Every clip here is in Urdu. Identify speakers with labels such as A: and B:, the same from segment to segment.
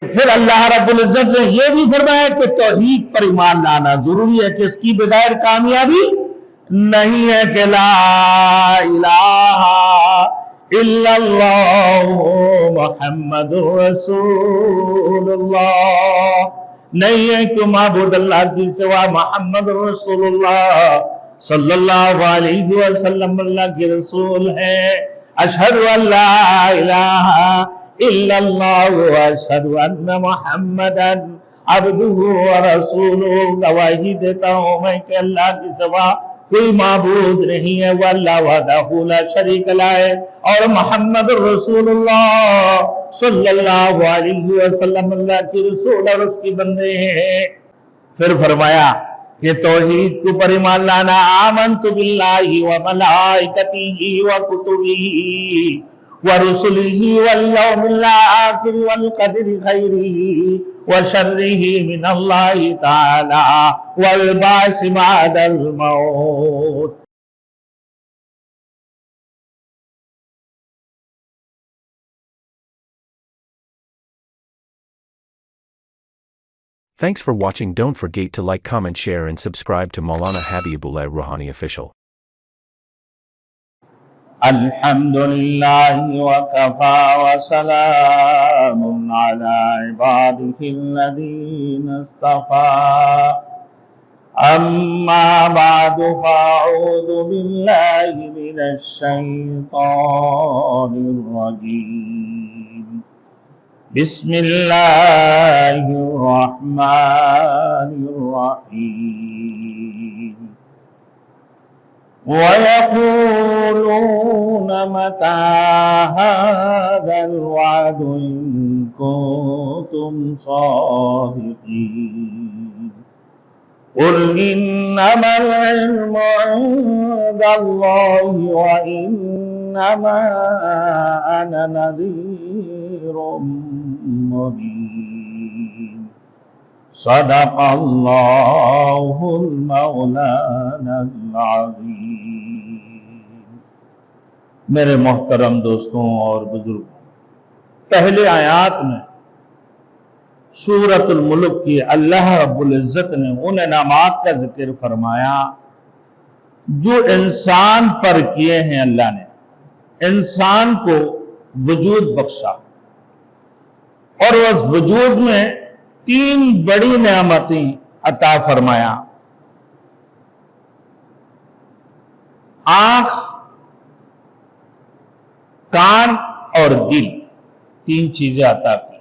A: پھر اللہ رب العزت نے یہ بھی فرمایا کہ توحید پر ایمان لانا ضروری ہے کہ اس کی بغیر کامیابی نہیں ہے، کہ لا الہ الا اللہ محمد رسول اللہ، نہیں ہے کہ معبود اللہ کی سوا محمد رسول اللہ صلی اللہ علیہ وسلم اللہ کے رسول ہے۔ اشہد ان لا الہ الا اللہ واشہد ان محمدا عبدہ ورسولہ، گواہی دیتا ہوں میں کہ اللہ کی سوا کوئی معبود نہیں ہے، وہ اللہ وحدہ لا شریک لہ ہے، اور محمد رسول اللہ صلی اللہ علیہ وسلم اللہ کی رسول اور اس کی بندے ہیں۔ پھر فرمایا کہ توحید کے اوپر ایمان لانا، آمنت باللہ وملائکتہ وکتبہ ورسلہ والیوم الآخر والقدر خیرہ وشرہ من اللہ تعالی والبعث بعد الموت۔
B: Thanks for watching. Don't forget to like, comment, share and subscribe to Maulana Habibullah Ruhani Official.
A: الحمدللہ وکفى وسلام علی عباده الذین اصطفى، اما بعد فاعوذ باللہ من الشیطان الرجیم، بسم اللہ الرحمن الرحیم۔ وَيَقُولُونَ مَتَى هَذَا الْوَعْدُ إِن كُنتُمْ صَادِقِينَ قُلْ إِنَّمَا الْعِلْمُ عِندَ اللَّهِ وَإِنَّمَا أَنَا نَذِيرٌ مُبِينٌ۔ صدق اللہ المولانا العظیم۔ میرے محترم دوستوں اور بزرگوں، پہلے آیات میں سورۃ الملک کی اللہ رب العزت نے ان انعامات کا ذکر فرمایا جو انسان پر کیے ہیں۔ اللہ نے انسان کو وجود بخشا، اور اس وجود میں تین بڑی نعمتیں عطا فرمایا۔ آنکھ، کان اور دل، تین چیزیں عطا کی۔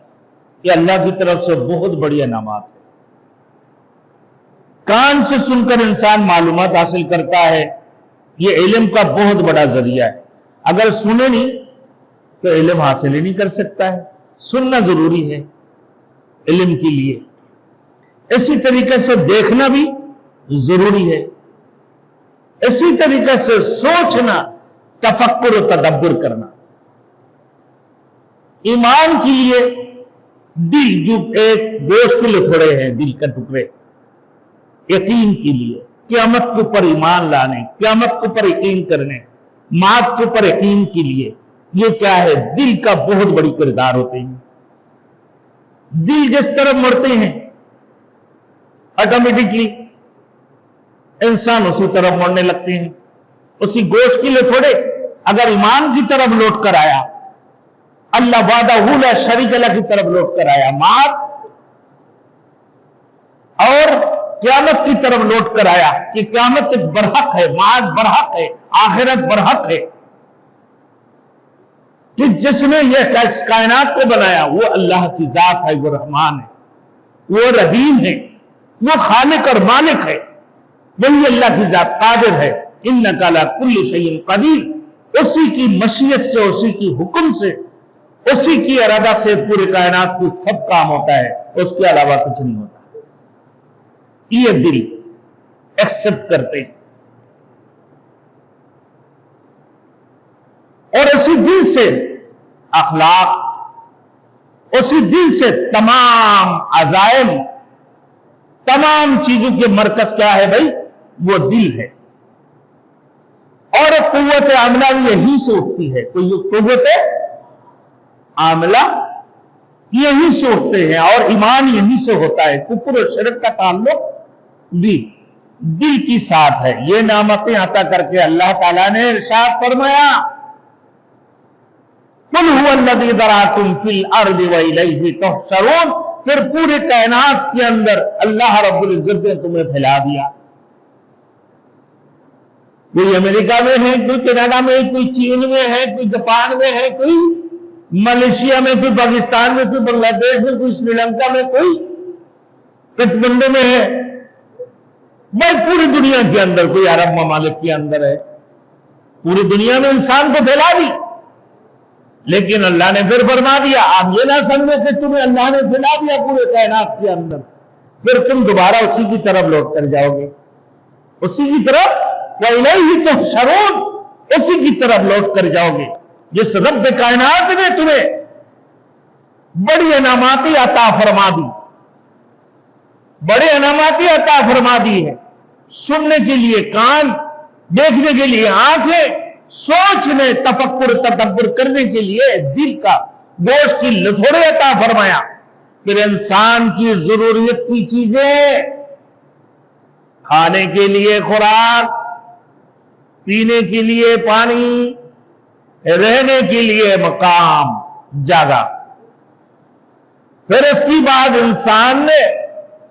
A: یہ اللہ کی طرف سے بہت بڑی انعامات ہے۔ کان سے سن کر انسان معلومات حاصل کرتا ہے، یہ علم کا بہت بڑا ذریعہ ہے۔ اگر سنے نہیں تو علم حاصل ہی نہیں کر سکتا ہے، سننا ضروری ہے علم کے لیے۔ اسی طریقے سے دیکھنا بھی ضروری ہے، اسی طریقے سے سوچنا، تفکر و تدبر کرنا۔ ایمان کے لیے دل، جو ایک گوشت کے لیے تھوڑے ہیں دل کا ٹکڑے، یقین کے لیے، قیامت کے اوپر ایمان لانے، قیامت کے اوپر یقین کرنے، موت کے اوپر یقین کے لیے، یہ کیا ہے؟ دل کا بہت بڑی کردار ہوتے ہیں۔ دل جس طرف مڑتے ہیں آٹومیٹکلی انسان اسی طرف مڑنے لگتے ہیں، اسی گوشت کے لیے تھوڑے۔ اگر ایمان کی طرف لوٹ کر آیا، اللہ وحدہ لا شریک لہ کی طرف لوٹ کر آیا، موت اور قیامت کی طرف لوٹ کر آیا کہ قیامت ایک برحق ہے، موت برحق ہے، آخرت برحق ہے، کہ جس نے یہ کائنات کو بنایا وہ اللہ کی ذات ہے، وہ رحمان ہے، وہ رحیم ہے، وہ خالق اور مالک ہے، وہی اللہ کی ذات قادر ہے۔ انک علی کل شیء قدیر، اسی کی مشیت سے، اسی کی حکم سے، اسی کی ارادہ سے پورے کائنات کی سب کام ہوتا ہے، اس کے علاوہ کچھ نہیں ہوتا۔ یہ دل ایکسپٹ کرتے ہیں، اور اسی دل سے اخلاق، اسی دل سے تمام عزائم، تمام چیزوں کے مرکز کیا ہے بھائی؟ وہ دل ہے۔ اور قوت عاملہ بھی یہی سے اٹھتی ہے، کوئی قوت عاملہ یہیں سے اٹھتے ہیں اور ایمان یہیں سے ہوتا ہے. کفر و شرک کا تعلق بھی دل کی ساتھ ہے. یہ نعمتیں عطا کر کے اللہ تعالیٰ نے ارشاد فرمایا قُلْ هُوَ الَّذِي ذَرَأَكُمْ فِي الْأَرْضِ وَإِلَيْهِ تُحْشَرُونَ. پھر پورے کائنات کے اندر اللہ رب العزت نے تمہیں پھیلا دیا. کوئی امریکہ میں ہے, کوئی کینیڈا میں ہے, کوئی چین میں ہے, کوئی جاپان میں ہے, کوئی ملیشیا میں, کوئی پاکستان میں, کوئی بنگلہ دیش میں, کوئی سری لنکا میں, کوئی کٹھمنڈو میں ہے, بھائی پوری دنیا کے اندر, کوئی عرب ممالک کے اندر ہے. پوری دنیا میں انسان کو پھیلا دی. لیکن اللہ نے پھر فرما دیا آپ یہ نہ سمجھے کہ تمہیں اللہ نے پھیلا دیا پورے کائنات کے اندر, پھر تم دوبارہ اسی کی طرف لوٹ کر جاؤ گے, اسی کی طرف وَإِلَيْهِ تُحْشَرُونَ, اسی کی طرف لوٹ کر جاؤ گے. جس رب کائنات نے تمہیں بڑی انعاماتی عطا فرما دی, بڑے انعاماتی عطا فرما دی ہے, سننے کے لیے کان, دیکھنے کے لیے آنکھیں, سوچنے تفکر تدبر کرنے کے لیے دل کا گوشت کی لتھوڑے عطا فرمایا. پھر انسان کی ضروریت کی چیزیں, کھانے کے لیے خوراک, پینے کے لیے پانی, رہنے کے لیے مقام, جگہ. پھر اس کی بعد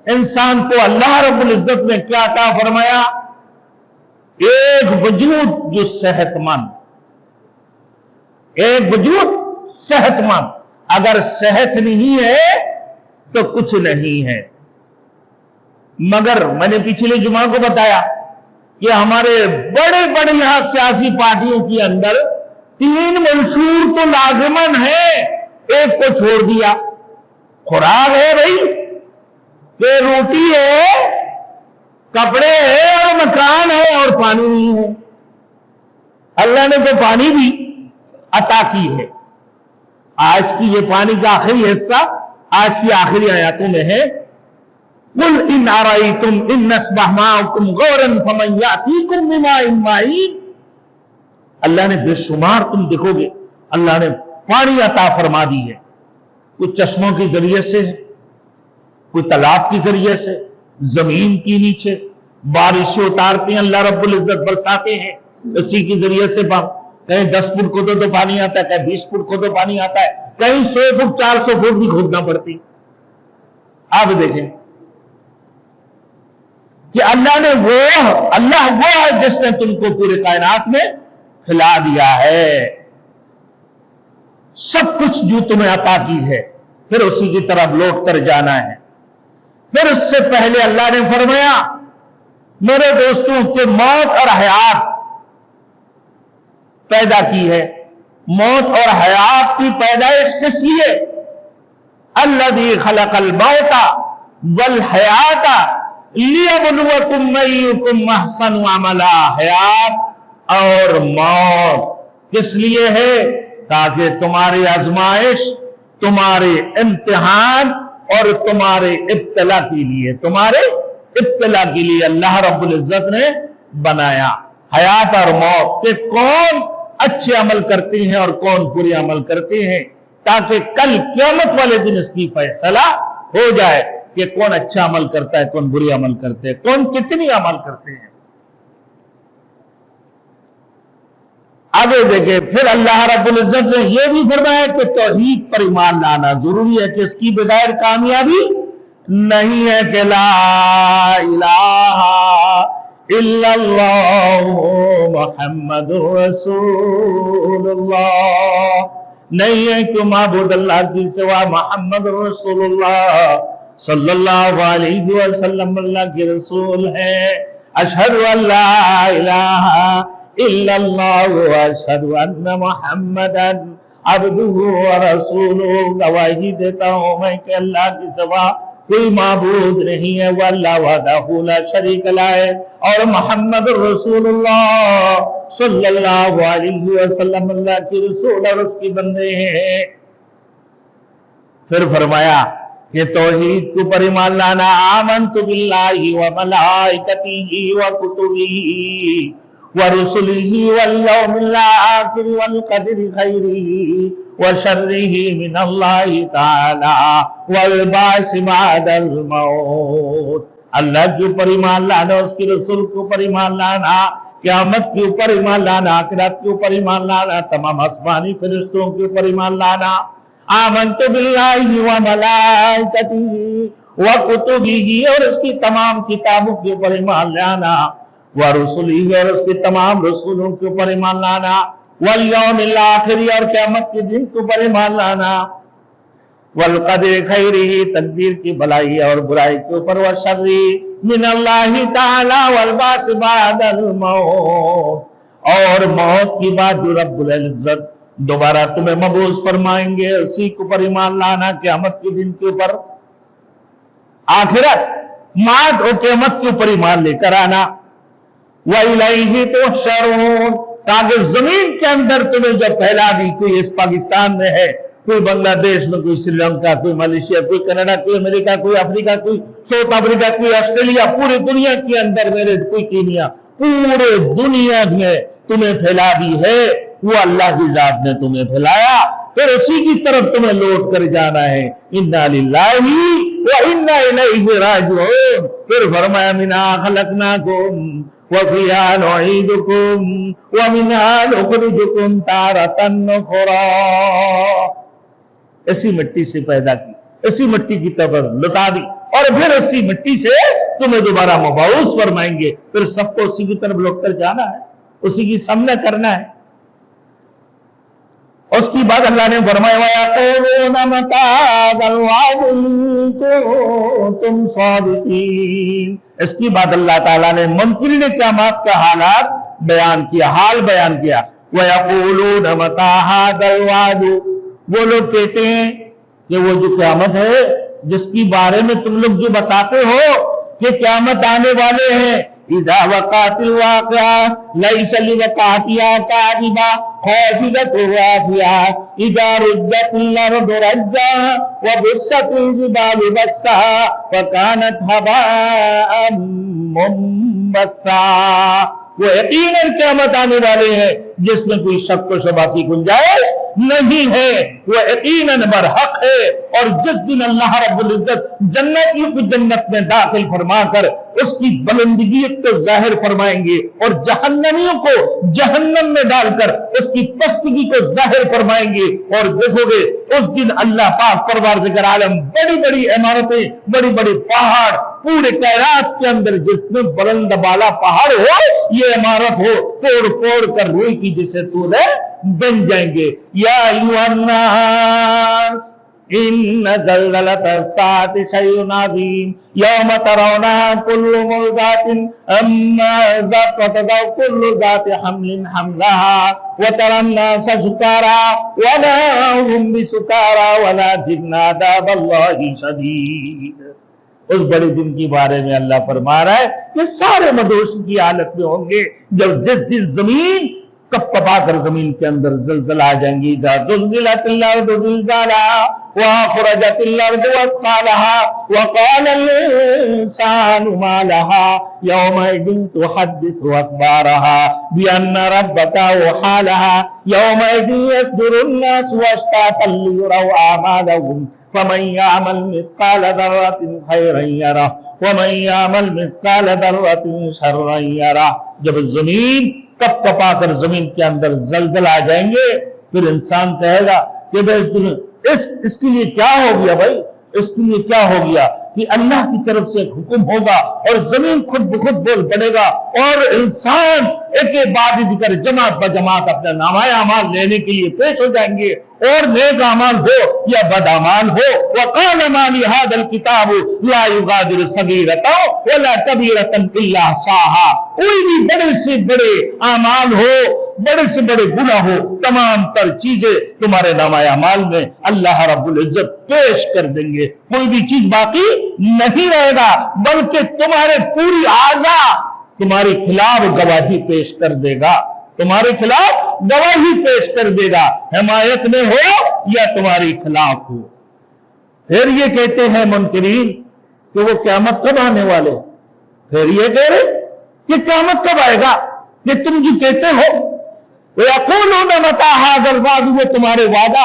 A: انسان کو اللہ رب العزت نے کیا عطا فرمایا؟ ایک وجود جو صحت مند, ایک وجود صحت مند. اگر صحت نہیں ہے تو کچھ نہیں ہے. مگر میں نے پچھلے جمعہ کو بتایا کہ ہمارے بڑے بڑے یہاں سیاسی پارٹیوں کے اندر 3 منشور تو لازمن ہے, ایک کو چھوڑ دیا. خوراک ہے بھائی, کہ روٹی ہے, کپڑے ہے اور مکان ہے, اور پانی نہیں ہے. اللہ نے تو پانی بھی عطا کی ہے. آج کی یہ پانی کا آخری حصہ آج کی آخری آیاتوں میں ہے قُلْ إِنْ أَرَأَيْتُمْ إِنْ نَصْبَحْ مَاءَكُمْ غَوْرًا فَمَنْ يَأْتِيكُمْ بِمَاءٍ مَّعِينٍ. اللہ نے بے شمار تم دیکھو گے اللہ نے پانی عطا فرما دی ہے. کوئی چشموں کے ذریعے سے, کوئی تالاب کے ذریعے سے, زمین کے نیچے بارشیں اتارتے ہیں اللہ رب العزت, برساتے ہیں اسی کے ذریعے سے. کہیں 10 فٹ کھودو تو پانی آتا ہے, کہیں 20 فٹ کھودو پانی آتا ہے, کہیں 100 فٹ 400 فٹ بھی کھودنا پڑتی. آپ دیکھیں کہ اللہ وہ ہے جس نے تم کو پورے کائنات میں پھیلا دیا ہے. سب کچھ جو تمہیں عطا کی ہے, پھر اسی کی طرف لوٹ کر جانا ہے. پھر اس سے پہلے اللہ نے فرمایا میرے دوستوں کہ موت اور حیات پیدا کی ہے. موت اور حیات کی پیدائش کس لیے؟ الذی خلق الموت والحیات لیبلوکم ایکم احسن عملا. حیات اور موت کس لیے ہے؟ تاکہ تمہاری آزمائش, تمہارے امتحان اور تمہارے ابتلا کے لیے, تمہارے ابتلا کے لیے اللہ رب العزت نے بنایا حیات اور موت کہ کون اچھے عمل کرتے ہیں اور کون برے عمل کرتے ہیں, تاکہ کل قیامت والے دن اس کی فیصلہ ہو جائے کہ کون اچھا عمل کرتا ہے, کون برے عمل کرتے ہیں, کون کتنی عمل کرتے ہیں. آگے دیکھیں پھر اللہ رب العزت نے یہ بھی فرمایا کہ توحید پر ایمان لانا ضروری ہے, کہ اس کی بغیر کامیابی نہیں ہے, کہ لا الہ الا اللہ محمد رسول اللہ. نہیں ہے کہ معبود اللہ کی سوا محمد رسول اللہ صلی اللہ علیہ وسلم اللہ کے رسول ہے. اشہد ان لا الہ الا اللہ واشہد ان محمدا عبدہ ورسولہ. گواہی دیتا ہوں میں کہ اللہ کی سوا کوئی معبود نہیں ہے, وہ اللہ وحدہ لا شریک لہ ہے, اور محمد رسول اللہ صلی اللہ علیہ وسلم اللہ کے رسول اور اس کے بندے ہیں. پھر فرمایا کہ توحید کو پر ایمان لانا آمنت باللہ وملائکتہ وکتبہ ورسلہ والیوم الآخر والقدر خیرہ وشره من اللہ تعالی والبعث بعد الموت. اللہ کے اوپر ایمان لانا، اس کے رسول کے اوپر ایمان لانا، قیامت کے اوپر ایمان لانا، آخرت کے اوپر ایمان لانا، تمام آسمانی فرشتوں کے اوپر ایمان لانا. آمنت باللہ وملائکتہ وکتبہ، اور اس کی تمام کتابوں کے اوپر ایمان لانا، ورسلہ، اور اس کے تمام رسولوں کے اوپر ایمان لانا، والیوم الآخر، اور قیامت کے دن کے اوپر ایمان لانا، والقدر خیرہ، تقدیر کی بھلائی اور برائی کے اوپر، وشرہ من اللہ تعالی والبعث بعد الموت، اور موت کی بات جو رب العزت دوبارہ تمہیں مبعوث فرمائیں گے، اسی کے اوپر ایمان لانا، قیامت کے دن کے اوپر، آخرت موت اور قیامت کے اوپر ایمان لے کر آنا. وَإِلَيْهِ تُحْشَرُونَ، تاکہ زمین کے اندر تمہیں جو پھیلا دی، کوئی اس پاکستان میں ہے، کوئی بنگلہ دیش میں، کوئی سری لنکا، کوئی ملیشیا، کوئی کینیڈا، کوئی امریکہ، کوئی افریقہ، کوئی ساؤتھ افریقہ، کوئی آسٹریلیا، پوری دنیا کے اندر میرے، کوئی کینیا، پورے دنیا میں تمہیں پھیلا دی ہے، وہ اللہ کی ذات نے تمہیں پھیلایا، پھر اسی کی طرف تمہیں لوٹ کر جانا ہے. اِنَّا لِلَّهِ وَإِنَّا إِلَيْهِ راجعون. پھر فرمایا مِنْهَا خَلَقْنَاكُمْ وَفِيهَا نُعِيدُكُمْ وَمِنْهَا نُخْرِجُكُمْ تَارَةً أُخْرَىٰ. اسی مٹی سے پیدا کی، اسی مٹی کی طرف لٹا دی، اور پھر اسی مٹی سے تمہیں دوبارہ مبعوث فرمائیں گے. پھر سب کو اسی کی طرف لوٹ کر جانا ہے، اسی کی سامنا کرنا ہے. اس کی بعد اللہ نے فرمایا وَيَقُولُونَ مَتَىٰ هَٰذَا الْوَعْدُ إِن كُنتُمْ صَادِقِينَ. اس کی بعد اللہ تعالیٰ نے منکرین قیامت کا حالات بیان کیا، حال بیان کیا. وَيَقُولُونَ مَتَىٰ هَٰذَا الْوَعْدُ، وہ لوگ کہتے ہیں کہ وہ جو قیامت ہے جس کی بارے میں تم لوگ جو بتاتے ہو کہ قیامت آنے والے ہیں، اِذَا وَقَعَتِ الْوَاقِعَةُ لَيْسَ لِوَقْعَتِهَا كَاذِبَةٌ خَافِضَةٌ رَافِعَةٌ إِذَا رُجَّتِ الْأَرْضُ رَجًّا وَبُسَّتِ الْجِبَالُ بَسًّا فَكَانَتْ هَبَاءً مُنبَثًّا. وہ یقیناً قیامت آنے والے ہیں جس میں کوئی شک و شبہ کی گنجائش نہیں ہے، وہ یقیناً برحق ہے. اور جس دن اللہ رب العزت جنتیوں کو جنت میں داخل فرما کر اس کی بلندگیت کو ظاہر فرمائیں گے، اور جہنمیوں کو جہنم میں ڈال کر اس کی پستگی کو ظاہر فرمائیں گے، اور دیکھو گے اس دن اللہ پاک پروردگار عالم بڑی بڑی عمارتیں، بڑی بڑی پہاڑ پورے کائنات کے اندر جس میں بلند بالا پہاڑ ہو، یہ عمارت ہو، توڑ پھوڑ کر روئی کی جسے تولے بن جائیں گے. یا ایھا الناس ان زلزلۃ الساعۃ شیء عظیم یوم ترونها کل مرضعۃ عما ارضعت وتضع کل ذات حمل حملها وترى الناس سکارى وما هم بسکارى ولكن عذاب الله شدید. اس بڑے دن کے بارے میں اللہ فرما رہا ہے کہ سارے مدہوش کی حالت میں ہوں گے جب جس دن زمین کپ کپا کر زمین کے اندر زلزلہ آ جائیں گی. اذا زلزلت الارض زلزالها واخرجت الارض اثقالها وقال الانسان ما لها يومئذ تحدث اخبارها بان ربك اوحى لها يومئذ يصدر الناس اشتاتا ليروا اعمالهم فمن يعمل مثقال ذرة خيرا يره ومن يعمل مثقال ذرة شرا يره. جب زمین کپ کپا کر زمین کے اندر زلزلہ آ جائیں گے، پھر انسان کہے گا کہ بھائی اس کے لیے کیا ہو گیا، بھائی اس کے لیے کیا ہو گیا، کہ اللہ کی طرف سے ایک حکم ہوگا اور زمین خود بخود بول پڑے گا، اور انسان ایک بعد دیگر جماعت بجماعت اپنا نامہ اعمال لینے کے لیے پیش ہو جائیں گے، اور نیک اعمال ہو یا بد اعمال ہو. وقال ما لهذا الكتاب لا يغادر صغيرة ولا كبيرة الا احصاها. کوئی بھی بڑے سے بڑے اعمال ہو، بڑے سے بڑے گناہ ہو، تمام تر چیزیں تمہارے نامہ اعمال میں اللہ رب العزت پیش کر دیں گے. کوئی بھی چیز باقی نہیں رہے گا، بلکہ تمہارے پوری اعضاء تمہارے خلاف گواہی پیش کر دے گا، تمہارے خلاف گواہی پیش کر دے گا، حمایت میں ہو یا تمہاری خلاف ہو. پھر یہ کہتے ہیں منکرین کہ وہ قیامت کب آنے والے، پھر یہ کہہ رہے کہ قیامت کب آئے گا، کہ تم جو کہتے ہو وَيَقُولُونَ مَتَىٰ هَٰذَا الْوَعْدُ، وہ تمہارے وعدہ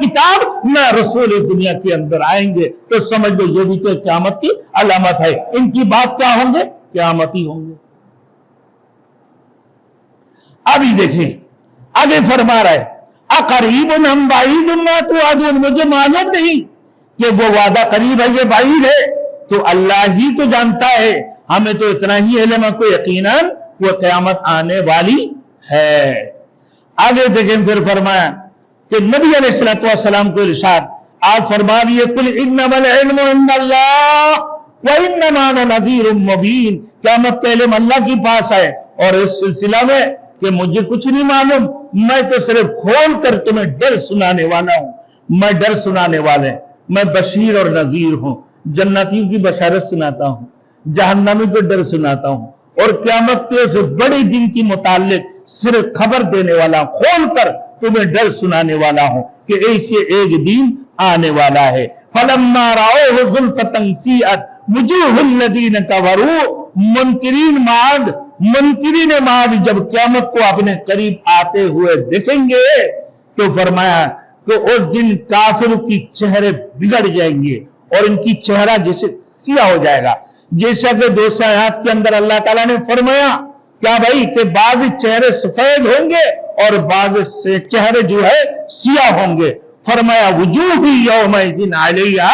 A: کتاب نہ رسول دنیا کے اندر آئیں گے، تو سمجھ لو یہ بھی تو قیامت کی علامت ہے۔ ان کی بات کیا ہوں گے؟ قیامتی ہوں گے۔ ابھی دیکھیں آگے فرما رہا ہے اقریب ام بعید ما توعدون، مجھے معلوم نہیں کہ وہ وعدہ قریب ہے یہ بعید ہے، تو اللہ ہی تو جانتا ہے، ہمیں تو اتنا ہی علم ہے کہ یقیناً وہ قیامت آنے والی ہے۔ آگے دیکھیں پھر فرمایا کہ نبی علیہ السلام کو ارشاد، آپ فرما دیے قل انما العلم عند اللہ وانما انا نذیر مبین، قیامت کا علم اللہ کے پاس ہے، اور اس سلسلہ میں کہ مجھے کچھ نہیں معلوم، میں تو صرف کھول کر تمہیں ڈر سنانے والا ہوں، میں ڈر سنانے والے، میں بشیر اور نذیر ہوں، جنتیوں کی بشارت سناتا ہوں، جہنمی کو ڈر سناتا ہوں، اور قیامت کے اس بڑے دن کی متعلق صرف خبر دینے والا، کھول کر تمہیں ڈر سنانے والا ہوں کہ ایسے ایک دن آنے والا ہے۔ فَلَمَّا رَأَوْهُ زُلْفَةً سِیئَتْ وُجُوهُ الَّذِینَ کَفَرُوا، منکرین معاد جب قیامت کو اپنے قریب آتے ہوئے دیکھیں گے تو فرمایا کہ اس دن کافر کی چہرے بگڑ جائیں گے اور ان کی چہرہ جیسے سیاہ ہو جائے گا، جیسا کہ دوسرے آیات کے اندر اللہ تعالیٰ نے فرمایا کیا بھائی کہ بعض چہرے سفید ہوں گے اور بعض سے چہرے جو ہے سیاہ ہوں گے۔ فرمایا وجوہ یومئذ علیہا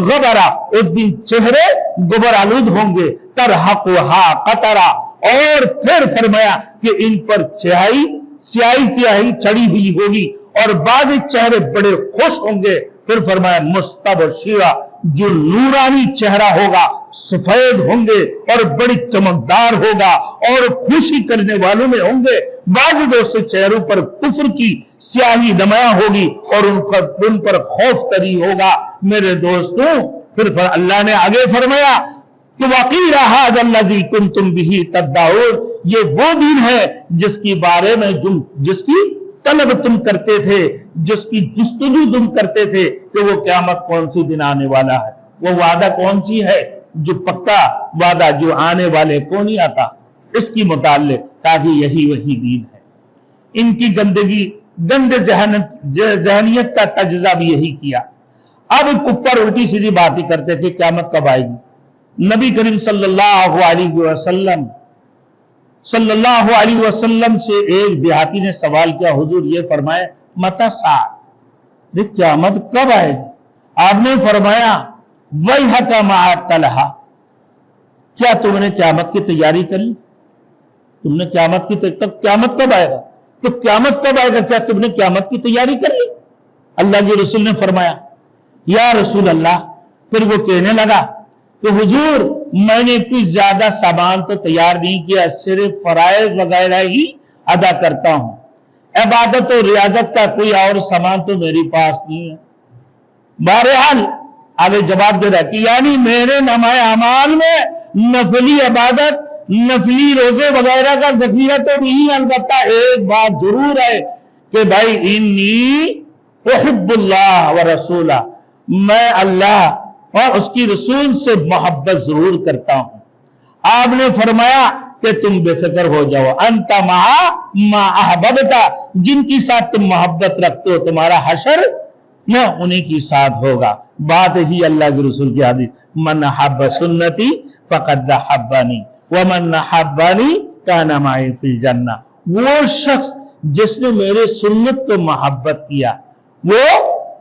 A: غبرہ، اس دن چہرے غبار آلود ہوں گے، ترہقھا قطرہ، اور پھر فرمایا کہ ان پر سیاہی چڑھی ہوئی ہوگی، اور بعض چہرے بڑے خوش ہوں گے۔ پھر فرمایا مستبشرہ، جو نورانی چہرہ ہوگا، سفید ہوں گے اور بڑی چمکدار ہوگا اور خوشی کرنے والوں میں ہوں گے۔ بعض دوسرے چہروں پر کفر کی سیاہی نمایاں ہوگی اور ان پر خوف طری ہوگا۔ میرے دوستوں پھر اللہ نے آگے فرمایا کہ وَقِيلَ هَذَا الَّذِي كُنْتُمْ بِهِ تَدَّعُونَ، یہ وہ دن ہے جس کی بارے میں جس کی طلب تم کرتے تھے، جس کی جستجو تم کرتے تھے کہ وہ قیامت کون سی دن آنے والا ہے، وہ وعدہ کون سی ہے جو پکا وعدہ جو آنے والے کو نہیں آتا، اس کی متعلق، تاکہ یہی وہی دین ہے۔ ان کی گندے ذہنیت کا تجزیہ بھی یہی کیا۔ اب کفار الٹی سیدھی بات ہی کرتے تھے قیامت کب آئے گی۔ نبی کریم صلی اللہ علیہ وسلم سے ایک دیہاتی نے سوال کیا، حضور یہ فرمائے متی الساعہ، قیامت کب آئے گی؟ آپ نے فرمایا وَيْحَكَ مَا طَلْحَا، کیا تم نے قیامت کی تیاری کر لی؟ تم نے قیامت کب آئے گا؟ تو قیامت کب آئے گا، کیا تم نے قیامت کی تیاری کر لی؟ اللہ کے رسول نے فرمایا یا رسول اللہ، پھر وہ کہنے لگا کہ حضور میں نے کچھ زیادہ سامان تو تیار نہیں کیا، صرف فرائض وغیرہ ہی ادا کرتا ہوں، عبادت و ریاضت کا کوئی اور سامان تو میری پاس نہیں ہے۔ بہرحال آگے جواب دے رہا کہ یعنی میرے نامۂ اعمال میں نفلی عبادت، نفلی روزے وغیرہ کا ذخیرہ تو نہیں، البتہ ایک بات ضرور ہے کہ بھائی انی احب اللہ ورسولہ، میں اللہ اور اس کی رسول سے محبت ضرور کرتا ہوں۔ آپ نے فرمایا کہ تم بے فکر ہو جاؤ، انت ما احببتا، جن کی ساتھ تم محبت رکھتے ہو تمہارا حشر نہ انہیں کی ساتھ ہوگا۔ بات ہی اللہ کے رسول کی حدیث، من احب سنتی فقد احبنی ومن احبنی کان معی فی الجنہ، وہ شخص جس نے میرے سنت کو محبت کیا وہ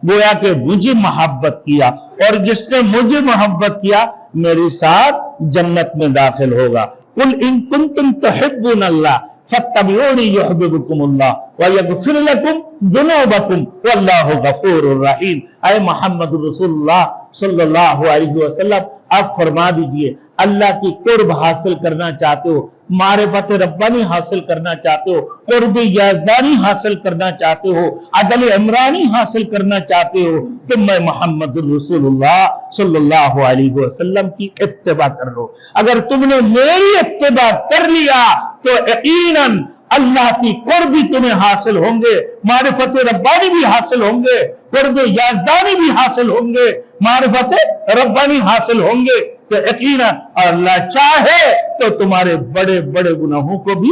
A: گویا کہ مجھے محبت کیا، اور جس نے مجھے محبت کیا میرے ساتھ جنت میں داخل ہوگا۔ قل ان کنتم تحبون اللہ فاتبعونی یحببکم اللہ ویغفر لکم ذنوبکم واللہ غفور الرحیم۔ اے محمد رسول اللہ صلی اللہ علیہ وسلم، آپ فرما دیجئے اللہ کی قرب حاصل کرنا چاہتے ہو، معرفت ربانی حاصل کرنا چاہتے ہو، قرب یزدانی حاصل کرنا چاہتے ہو، عدل عمرانی حاصل کرنا چاہتے ہو، تو میں محمد رسول اللہ صلی اللہ علیہ وسلم کی اتباع کر لو۔ اگر تم نے میری اتباع کر لیا تو یقیناً اللہ کی قرب بھی تمہیں حاصل ہوں گے، معرفت ربانی بھی حاصل ہوں گے، قرب یزدانی بھی حاصل ہوں گے، معرفت ربانی حاصل ہوں گے، تو یقیناً اللہ چاہے تو تمہارے بڑے بڑے گناہوں کو بھی